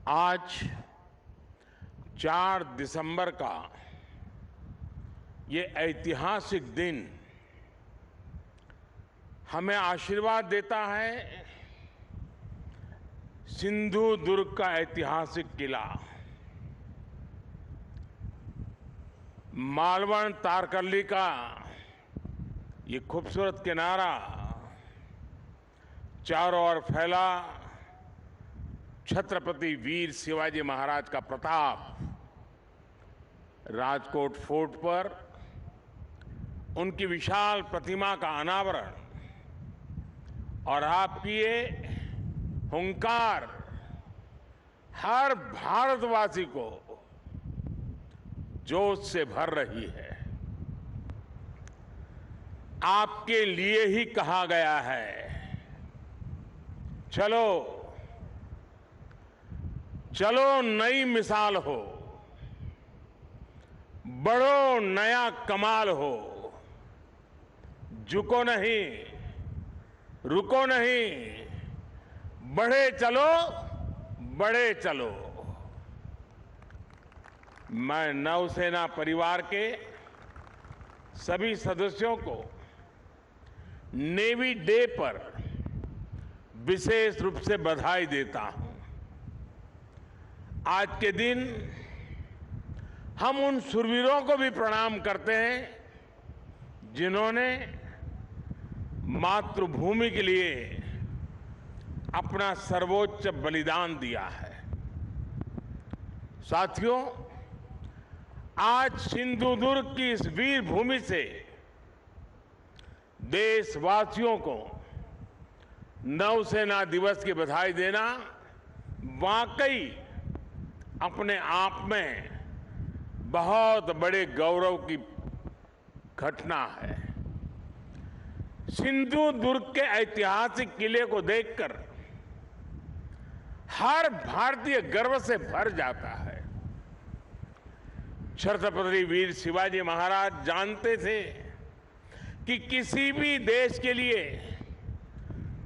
आज 4 दिसंबर का ये ऐतिहासिक दिन हमें आशीर्वाद देता है। सिंधु दुर्ग का ऐतिहासिक किला, मालवण तारकर्ली का ये खूबसूरत किनारा, चारों ओर फैला छत्रपति वीर शिवाजी महाराज का प्रताप, राजकोट फोर्ट पर उनकी विशाल प्रतिमा का अनावरण और आपकी ये हुंकार हर भारतवासी को जोश से भर रही है। आपके लिए ही कहा गया है, चलो चलो नई मिसाल हो, बढ़ो नया कमाल हो, झुको नहीं, रुको नहीं, बढ़े चलो, बढ़े चलो। मैं नौसेना परिवार के सभी सदस्यों को नेवी डे पर विशेष रूप से बधाई देता हूं। आज के दिन हम उन शूरवीरों को भी प्रणाम करते हैं जिन्होंने मातृभूमि के लिए अपना सर्वोच्च बलिदान दिया है। साथियों, आज सिंधु दुर्ग की इस वीर भूमि से देशवासियों को नौसेना दिवस की बधाई देना वाकई अपने आप में बहुत बड़े गौरव की घटना है। सिंधु दुर्ग के ऐतिहासिक किले को देखकर हर भारतीय गर्व से भर जाता है। छत्रपति वीर शिवाजी महाराज जानते थे कि किसी भी देश के लिए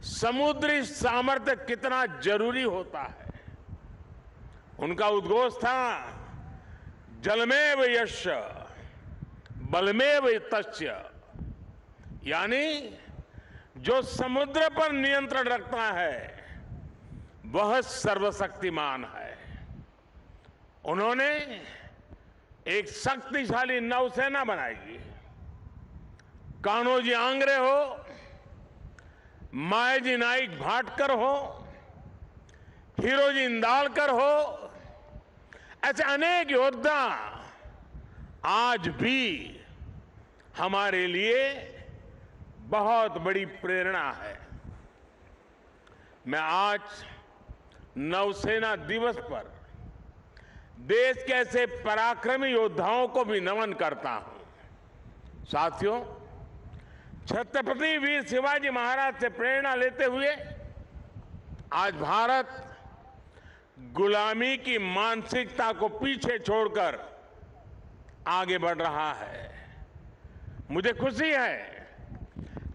समुद्री सामर्थ्य कितना जरूरी होता है। उनका उद्घोष था, जलमेव यस्य बलमेव तस्य, यानी जो समुद्र पर नियंत्रण रखता है वह सर्वशक्तिमान है। उन्होंने एक शक्तिशाली नौसेना बनाई। कान्होजी आंग्रे हो, मायाजी नाइक भाटकर हो, हीरोजी इंदालकर हो, ऐसे अनेक योद्धा आज भी हमारे लिए बहुत बड़ी प्रेरणा है। मैं आज नौसेना दिवस पर देश के ऐसे पराक्रमी योद्धाओं को भी नमन करता हूं। साथियों, छत्रपति वीर शिवाजी महाराज से प्रेरणा लेते हुए आज भारत गुलामी की मानसिकता को पीछे छोड़कर आगे बढ़ रहा है। मुझे खुशी है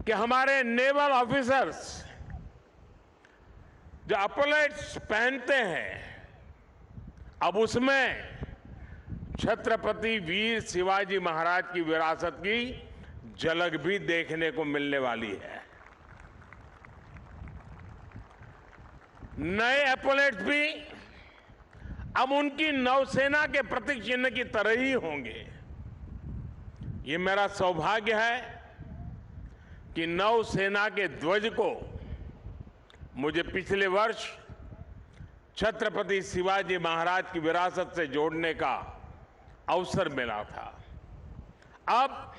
कि हमारे नेवल ऑफिसर्स जो अपलेट्स पहनते हैं, अब उसमें छत्रपति वीर शिवाजी महाराज की विरासत की झलक भी देखने को मिलने वाली है। नए एपोलेट्स भी अब उनकी नौसेना के प्रतीक चिन्ह की तरह ही होंगे। ये मेरा सौभाग्य है कि नौसेना के ध्वज को मुझे पिछले वर्ष छत्रपति शिवाजी महाराज की विरासत से जोड़ने का अवसर मिला था। अब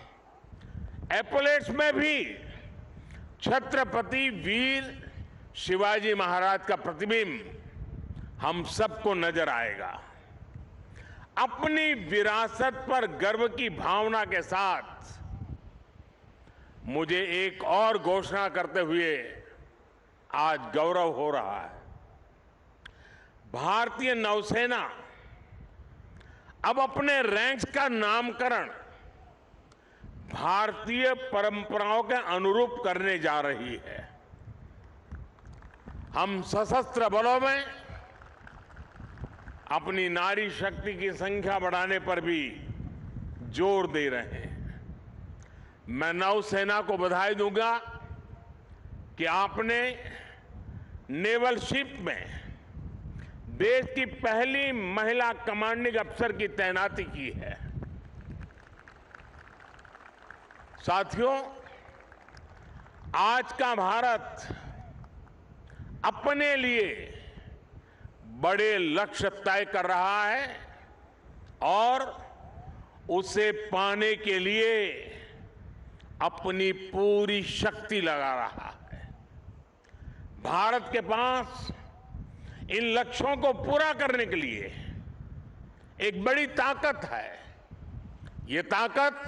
एपोलेट्स में भी छत्रपति वीर शिवाजी महाराज का प्रतिबिंब हम सबको नजर आएगा। अपनी विरासत पर गर्व की भावना के साथ मुझे एक और घोषणा करते हुए आज गौरव हो रहा है। भारतीय नौसेना अब अपने रैंक्स का नामकरण भारतीय परंपराओं के अनुरूप करने जा रही है। हम सशस्त्र बलों में अपनी नारी शक्ति की संख्या बढ़ाने पर भी जोर दे रहे हैं। मैं नौसेना को बधाई दूंगा कि आपने नेवल शिप में देश की पहली महिला कमांडिंग अफसर की तैनाती की है। साथियों, आज का भारत अपने लिए बड़े लक्ष्य तय कर रहा है और उसे पाने के लिए अपनी पूरी शक्ति लगा रहा है। भारत के पास इन लक्ष्यों को पूरा करने के लिए एक बड़ी ताकत है। ये ताकत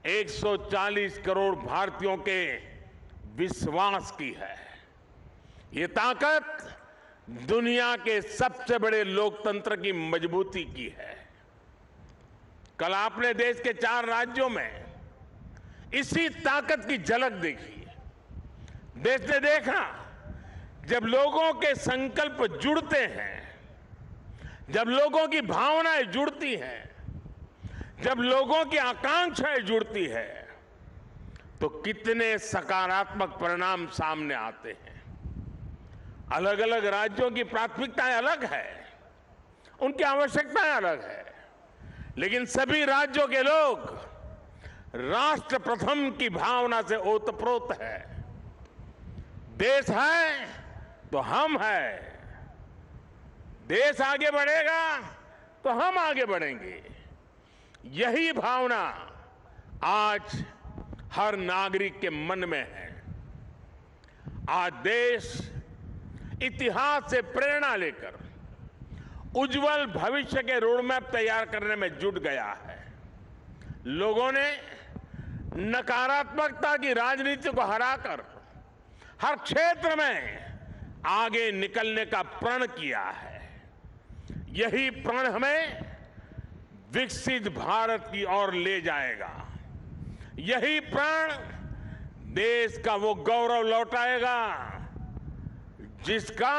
140 करोड़ भारतीयों के विश्वास की है। ये ताकत दुनिया के सबसे बड़े लोकतंत्र की मजबूती की है। कल आपने देश के 4 राज्यों में इसी ताकत की झलक देखी। देश ने देखा, जब लोगों के संकल्प जुड़ते हैं, जब लोगों की भावनाएं जुड़ती हैं, जब लोगों की आकांक्षाएं जुड़ती है, तो कितने सकारात्मक परिणाम सामने आते हैं। अलग अलग राज्यों की प्राथमिकताएं अलग है, उनकी आवश्यकताएं अलग है, लेकिन सभी राज्यों के लोग राष्ट्र प्रथम की भावना से ओतप्रोत है। देश है तो हम हैं। देश आगे बढ़ेगा तो हम आगे बढ़ेंगे। यही भावना आज हर नागरिक के मन में है। आज देश इतिहास से प्रेरणा लेकर उज्जवल भविष्य के रोडमैप तैयार करने में जुट गया है। लोगों ने नकारात्मकता की राजनीति को हराकर हर क्षेत्र में आगे निकलने का प्रण किया है। यही प्रण हमें विकसित भारत की ओर ले जाएगा। यही प्रण देश का वो गौरव लौटाएगा जिसका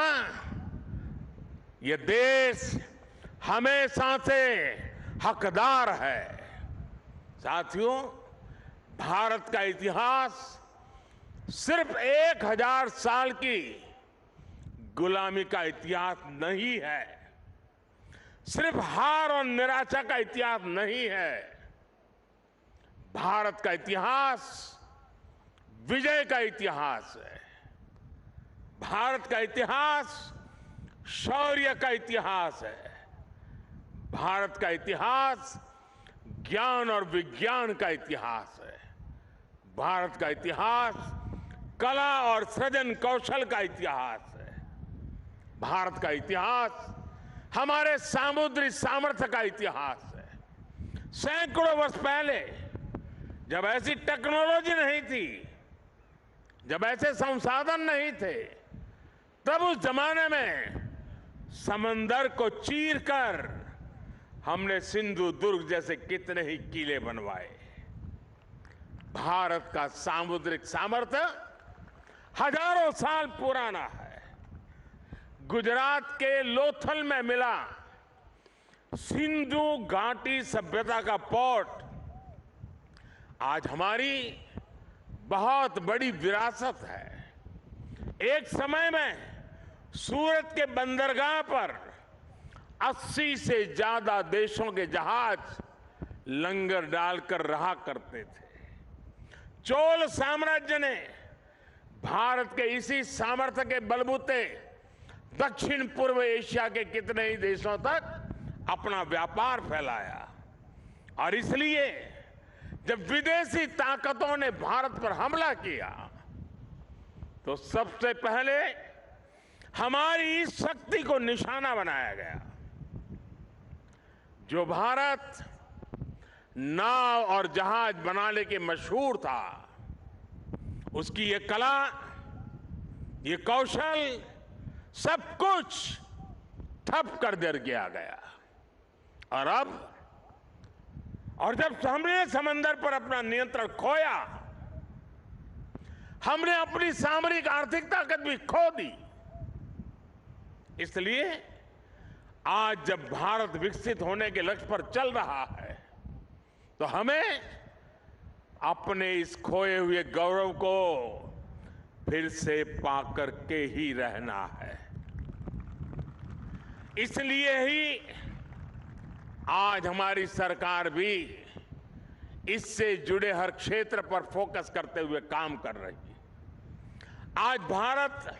ये देश हमेशा से हकदार है। साथियों, भारत का इतिहास सिर्फ 1000 साल की गुलामी का इतिहास नहीं है, सिर्फ हार और निराशा का इतिहास नहीं है। भारत का इतिहास विजय का इतिहास है। भारत का इतिहास शौर्य का इतिहास है। भारत का इतिहास ज्ञान और विज्ञान का इतिहास है। भारत का इतिहास कला और सृजन कौशल का इतिहास है। भारत का इतिहास हमारे सामुद्रिक सामर्थ्य का इतिहास है। सैकड़ों वर्ष पहले जब ऐसी टेक्नोलॉजी नहीं थी, जब ऐसे संसाधन नहीं थे, तब उस जमाने में समंदर को चीरकर हमने सिंधु दुर्ग जैसे कितने ही किले बनवाए। भारत का सामुद्रिक सामर्थ्य हजारों साल पुराना है। गुजरात के लोथल में मिला सिंधु घाटी सभ्यता का पोर्ट आज हमारी बहुत बड़ी विरासत है। एक समय में सूरत के बंदरगाह पर 80 से ज्यादा देशों के जहाज लंगर डालकर रहा करते थे। चोल साम्राज्य ने भारत के इसी सामर्थ्य के बलबूते दक्षिण पूर्व एशिया के कितने ही देशों तक अपना व्यापार फैलाया। और इसलिए जब विदेशी ताकतों ने भारत पर हमला किया तो सबसे पहले हमारी इस शक्ति को निशाना बनाया गया। जो भारत नाव और जहाज बनाने के मशहूर था, उसकी ये कला, ये कौशल, सब कुछ ठप कर दिया गया। और जब हमने समंदर पर अपना नियंत्रण खोया, हमने अपनी सामरिक आर्थिक ताकत भी खो दी। इसलिए आज जब भारत विकसित होने के लक्ष्य पर चल रहा है तो हमें अपने इस खोए हुए गौरव को फिर से पाकर के ही रहना है। इसलिए ही आज हमारी सरकार भी इससे जुड़े हर क्षेत्र पर फोकस करते हुए काम कर रही है। आज भारत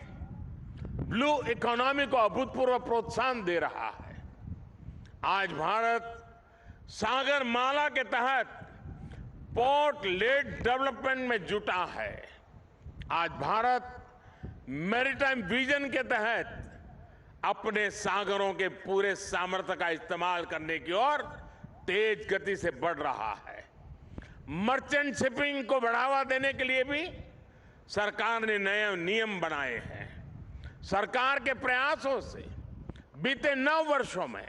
ब्लू इकोनॉमी को अभूतपूर्व प्रोत्साहन दे रहा है। आज भारत सागर माला के तहत पोर्ट लेड डेवलपमेंट में जुटा है। आज भारत मैरीटाइम विजन के तहत अपने सागरों के पूरे सामर्थ्य का इस्तेमाल करने की ओर तेज गति से बढ़ रहा है। मर्चेंट शिपिंग को बढ़ावा देने के लिए भी सरकार ने नए नियम बनाए हैं। सरकार के प्रयासों से बीते 9 वर्षों में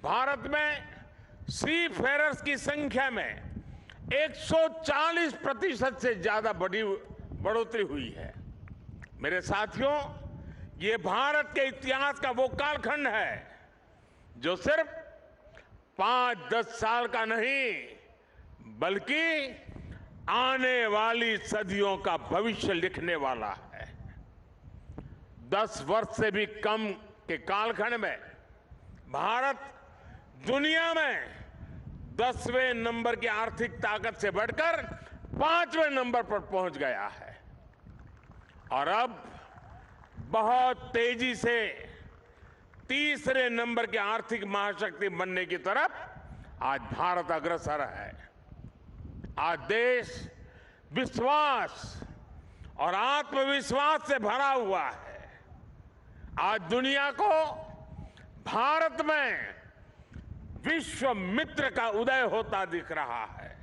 भारत में सी फेरर्स की संख्या में 140% से ज्यादा बढ़ोतरी हुई है। मेरे साथियों, ये भारत के इतिहास का वो कालखंड है जो सिर्फ 5-10 साल का नहीं बल्कि आने वाली सदियों का भविष्य लिखने वाला है। 10 वर्ष से भी कम के कालखंड में भारत दुनिया में 10वें नंबर की आर्थिक ताकत से बढ़कर 5वें नंबर पर पहुंच गया है और अब बहुत तेजी से 3रे नंबर की आर्थिक महाशक्ति बनने की तरफ आज भारत अग्रसर है। आज देश विश्वास और आत्मविश्वास से भरा हुआ है। आज दुनिया को भारत में विश्व मित्र का उदय होता दिख रहा है।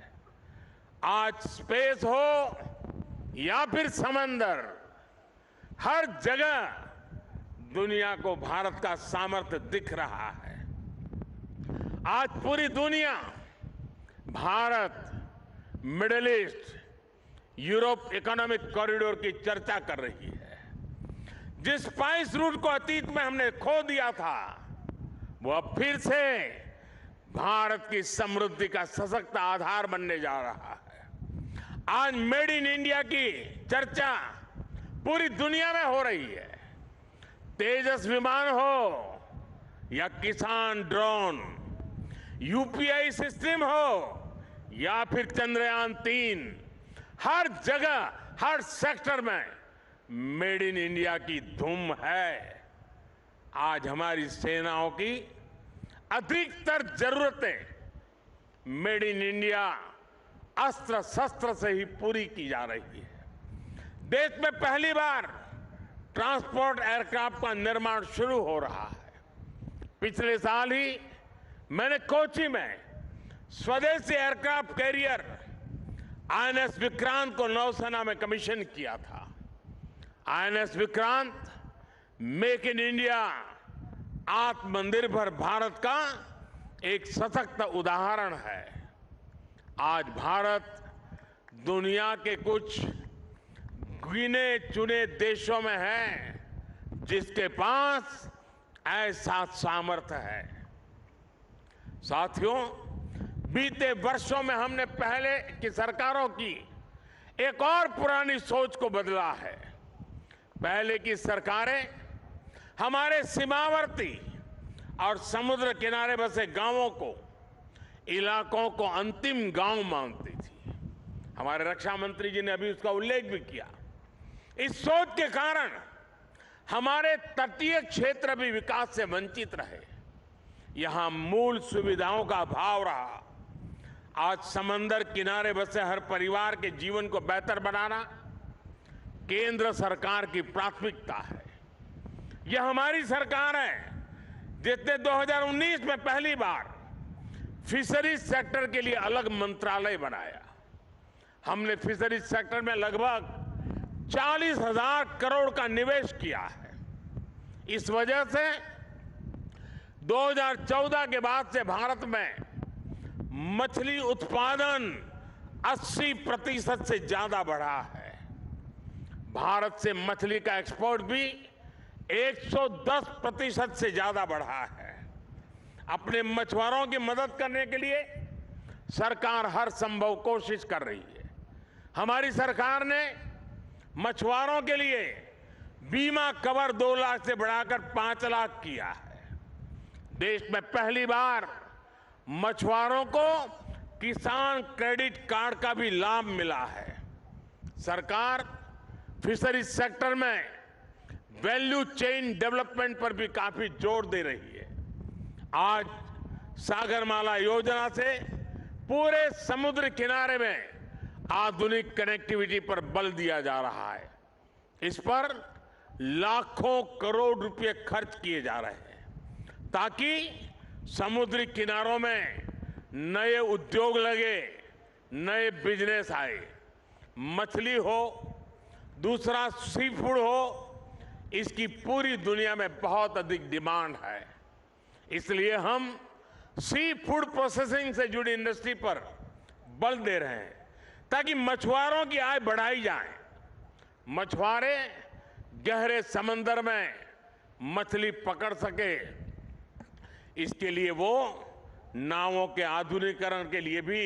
आज स्पेस हो या फिर समंदर, हर जगह दुनिया को भारत का सामर्थ्य दिख रहा है। आज पूरी दुनिया Bharat, middle east, Europe economic corridor की चर्चा कर रही है। जिस स्पाइस रूट को अतीत में हमने खो दिया था, वो अब फिर से भारत की समृद्धि का सशक्त आधार बनने जा रहा है। आज मेड इन इंडिया की चर्चा पूरी दुनिया में हो रही है। तेजस विमान हो या किसान ड्रोन, यूपीआई सिस्टम हो या फिर चंद्रयान 3, हर जगह, हर सेक्टर में मेड इन इंडिया की धूम है। आज हमारी सेनाओं की अधिकतर जरूरतें मेड इन इंडिया अस्त्र शस्त्र से ही पूरी की जा रही है। देश में पहली बार ट्रांसपोर्ट एयरक्राफ्ट का निर्माण शुरू हो रहा है। पिछले साल ही मैंने कोची में स्वदेशी एयरक्राफ्ट कैरियर आईएनएस विक्रांत को नौसेना में कमीशन किया था। INS Vikrant make in India, आत्मनिर्भर भारत का एक सशक्त उदाहरण है। आज भारत दुनिया के कुछ गिने चुने देशों में है जिसके पास ऐसा सामर्थ्य है। साथियों, बीते वर्षों में हमने पहले की सरकारों की एक और पुरानी सोच को बदला है। पहले की सरकारें हमारे सीमावर्ती और समुद्र किनारे बसे गांवों को, इलाकों को अंतिम गांव मानती थी। हमारे रक्षा मंत्री जी ने अभी उसका उल्लेख भी किया। इस सोच के कारण हमारे तटीय क्षेत्र भी विकास से वंचित रहे। यहां मूल सुविधाओं का अभाव रहा। आज समंदर किनारे बसे हर परिवार के जीवन को बेहतर बनाना केंद्र सरकार की प्राथमिकता है। यह हमारी सरकार है जिसने 2019 में पहली बार फिशरीज सेक्टर के लिए अलग मंत्रालय बनाया। हमने फिशरीज सेक्टर में लगभग 40,000 करोड़ का निवेश किया है। इस वजह से 2014 के बाद से भारत में मछली उत्पादन 80% से ज्यादा बढ़ा है। भारत से मछली का एक्सपोर्ट भी 110% से ज्यादा बढ़ा है। अपने मछुआरों की मदद करने के लिए सरकार हर संभव कोशिश कर रही है। हमारी सरकार ने मछुआरों के लिए बीमा कवर 2 लाख से बढ़ाकर 5 लाख किया है। देश में पहली बार मछुआरों को किसान क्रेडिट कार्ड का भी लाभ मिला है। सरकार फिशरीज सेक्टर में वैल्यू चेन डेवलपमेंट पर भी काफी जोर दे रही है। आज सागरमाला योजना से पूरे समुद्र किनारे में आधुनिक कनेक्टिविटी पर बल दिया जा रहा है। इस पर लाखों करोड़ रुपए खर्च किए जा रहे हैं ताकि समुद्री किनारों में नए उद्योग लगे, नए बिजनेस आए। मछली हो, दूसरा सी फूड हो, इसकी पूरी दुनिया में बहुत अधिक डिमांड है। इसलिए हम सी फूड प्रोसेसिंग से जुड़ी इंडस्ट्री पर बल दे रहे हैं ताकि मछुआरों की आय बढ़ाई जाए। मछुआरे गहरे समंदर में मछली पकड़ सके, इसके लिए वो नावों के आधुनिकीकरण के लिए भी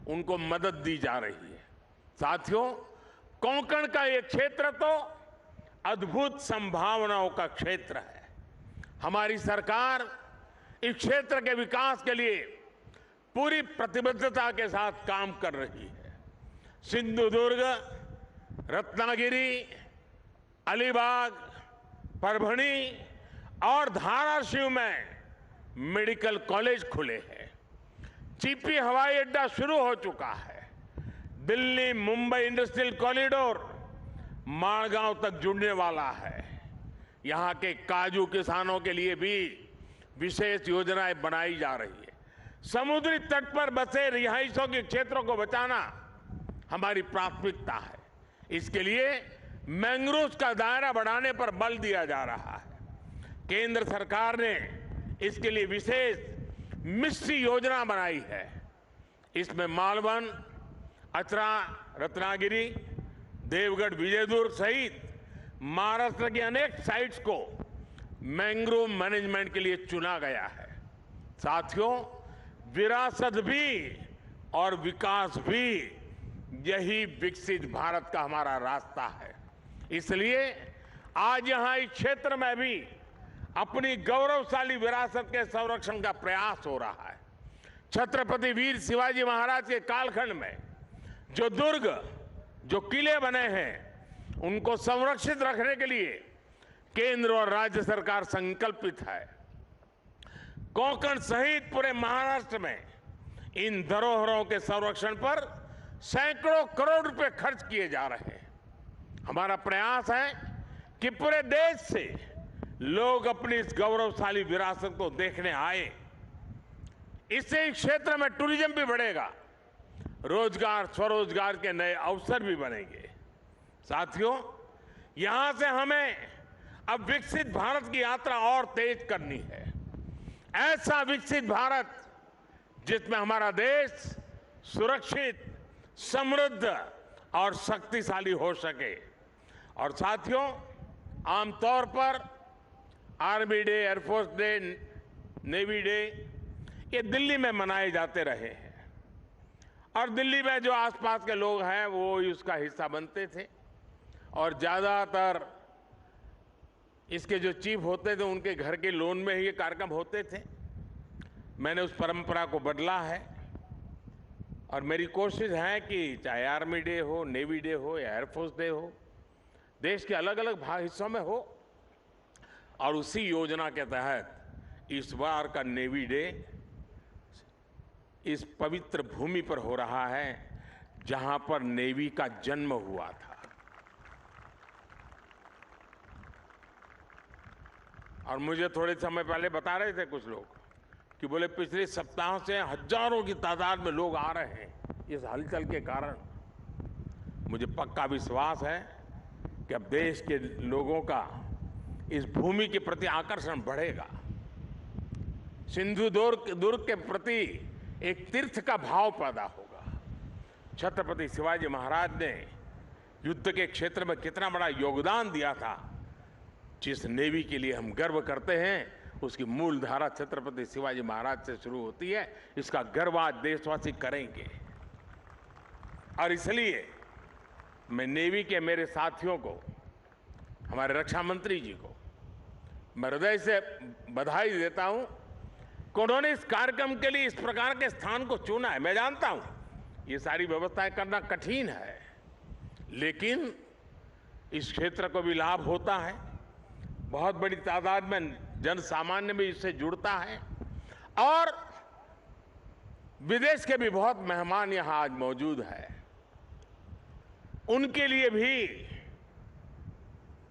उनको मदद दी जा रही है। साथियों, कोंकण का ये क्षेत्र तो अद्भुत संभावनाओं का क्षेत्र है। हमारी सरकार इस क्षेत्र के विकास के लिए पूरी प्रतिबद्धता के साथ काम कर रही है। सिंधुदुर्ग, रत्नागिरी, अलीबाग, परभणी और धाराशिव में मेडिकल कॉलेज खुले हैं। चिपी हवाई अड्डा शुरू हो चुका है। दिल्ली मुंबई इंडस्ट्रियल कॉरिडोर माड़गांव तक जुड़ने वाला है। यहां के काजू किसानों के लिए भी विशेष योजनाएं बनाई जा रही है। समुद्री तट पर बसे रिहायशों के क्षेत्रों को बचाना हमारी प्राथमिकता है। इसके लिए मैंग्रोव का दायरा बढ़ाने पर बल दिया जा रहा है। केंद्र सरकार ने इसके लिए विशेष मिस्ट्री योजना बनाई है। इसमें मालवन, अचरा, रत्नागिरी, देवगढ़, विजयदुर्ग सहित महाराष्ट्र की अनेक साइट्स को मैंग्रोव मैनेजमेंट के लिए चुना गया है। साथियों, विरासत भी और विकास भी, यही विकसित भारत का हमारा रास्ता है। इसलिए आज यहां इस क्षेत्र में भी अपनी गौरवशाली विरासत के संरक्षण का प्रयास हो रहा है। छत्रपति वीर शिवाजी महाराज के कालखंड में जो दुर्ग, जो किले बने हैं, उनको संरक्षित रखने के लिए केंद्र और राज्य सरकार संकल्पित है। कोंकण सहित पूरे महाराष्ट्र में इन धरोहरों के संरक्षण पर सैकड़ों करोड़ रुपए खर्च किए जा रहे हैं। हमारा प्रयास है कि पूरे देश से लोग अपनी इस गौरवशाली विरासत को देखने आए। इससे इस क्षेत्र में टूरिज्म भी बढ़ेगा, रोजगार, स्वरोजगार के नए अवसर भी बनेंगे। साथियों, यहां से हमें अब विकसित भारत की यात्रा और तेज करनी है। ऐसा विकसित भारत जिसमें हमारा देश सुरक्षित, समृद्ध और शक्तिशाली हो सके। और साथियों, आमतौर पर army day, air force day, navy day ये दिल्ली में मनाए जाते रहे हैं और दिल्ली में जो आसपास के लोग हैं वो उसका हिस्सा बनते थे और ज्यादातर इसके जो चीफ होते थे उनके घर के लोन में ही ये कार्यक्रम होते थे। मैंने उस परंपरा को बदला है और मेरी कोशिश है कि चाहे आर्मी डे हो, नेवी डे हो या एयरफोर्स डे हो, देश के अलग अलग हिस्सों में हो। और उसी योजना के तहत इस बार का नेवी डे इस पवित्र भूमि पर हो रहा है जहां पर नेवी का जन्म हुआ था। और मुझे थोड़े समय पहले बता रहे थे कुछ लोग कि बोले पिछले सप्ताह से हजारों की तादाद में लोग आ रहे हैं इस हलचल के कारण। मुझे पक्का विश्वास है कि अब देश के लोगों का इस भूमि के प्रति आकर्षण बढ़ेगा। सिंधुदुर्ग के प्रति एक तीर्थ का भाव पैदा होगा। छत्रपति शिवाजी महाराज ने युद्ध के क्षेत्र में कितना बड़ा योगदान दिया था, जिस नेवी के लिए हम गर्व करते हैं उसकी मूल धारा छत्रपति शिवाजी महाराज से शुरू होती है। इसका गर्व आज देशवासी करेंगे। और इसलिए मैं नेवी के मेरे साथियों को, हमारे रक्षा मंत्री जी को मैं हृदय से बधाई देता हूं कि उन्होंने इस कार्यक्रम के लिए इस प्रकार के स्थान को चुना है। मैं जानता हूं ये सारी व्यवस्थाएं करना कठिन है, लेकिन इस क्षेत्र को भी लाभ होता है। बहुत बड़ी तादाद में जन सामान्य भी इससे जुड़ता है और विदेश के भी बहुत मेहमान यहां आज मौजूद हैं। उनके लिए भी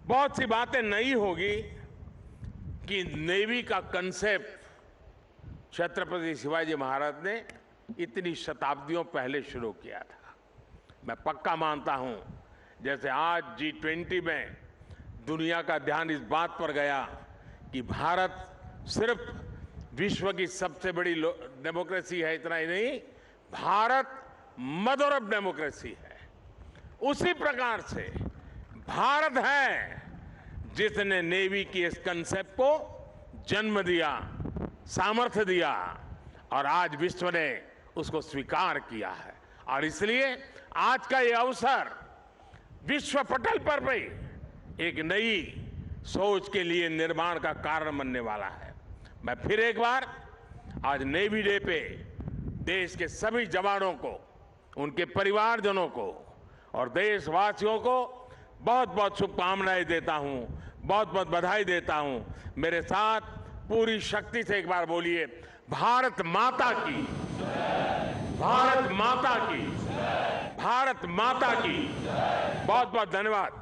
बहुत सी बातें नई होगी कि नेवी का कंसेप्ट छत्रपति शिवाजी महाराज ने इतनी शताब्दियों पहले शुरू किया था। मैं पक्का मानता हूं जैसे आज G20 में दुनिया का ध्यान इस बात पर गया कि भारत सिर्फ विश्व की सबसे बड़ी डेमोक्रेसी है, इतना ही नहीं, भारत मदर ऑफ डेमोक्रेसी है। उसी प्रकार से भारत है जिसने नेवी की इस कंसेप्ट को जन्म दिया, सामर्थ्य दिया और आज विश्व ने उसको स्वीकार किया है। और इसलिए आज का ये अवसर विश्व पटल पर भी एक नई सोच के लिए निर्माण का कारण बनने वाला है। मैं फिर एक बार आज नेवी डे पे देश के सभी जवानों को, उनके परिवारजनों को और देशवासियों को बहुत बहुत शुभकामनाएं देता हूं, बहुत बहुत बधाई देता हूं। मेरे साथ पूरी शक्ति से एक बार बोलिए, भारत माता की, भारत माता की, भारत माता की। बहुत बहुत धन्यवाद।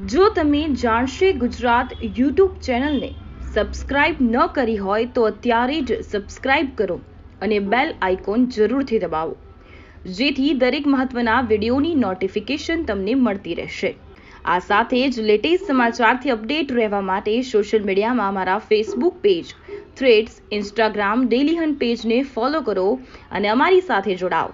જો તમે જાણશે ગુજરાત યુટ્યુબ ચેનલને સબસ્ક્રાઇબ ન કરી હોય તો અત્યારે જ સબસ્ક્રાઇબ કરો અને બેલ આઇકોન જરૂરથી દબાવો, જેથી દરેક મહત્વના વિડીયોની નોટિફિકેશન તમને મળતી રહેશે। આ સાથે જ લેટેસ્ટ સમાચારથી અપડેટ રહેવા માટે સોશિયલ મીડિયામાં અમારા Facebook page, threads, Instagram, daily hunt પેજને ફોલો કરો અને અમારી સાથે જોડાઓ।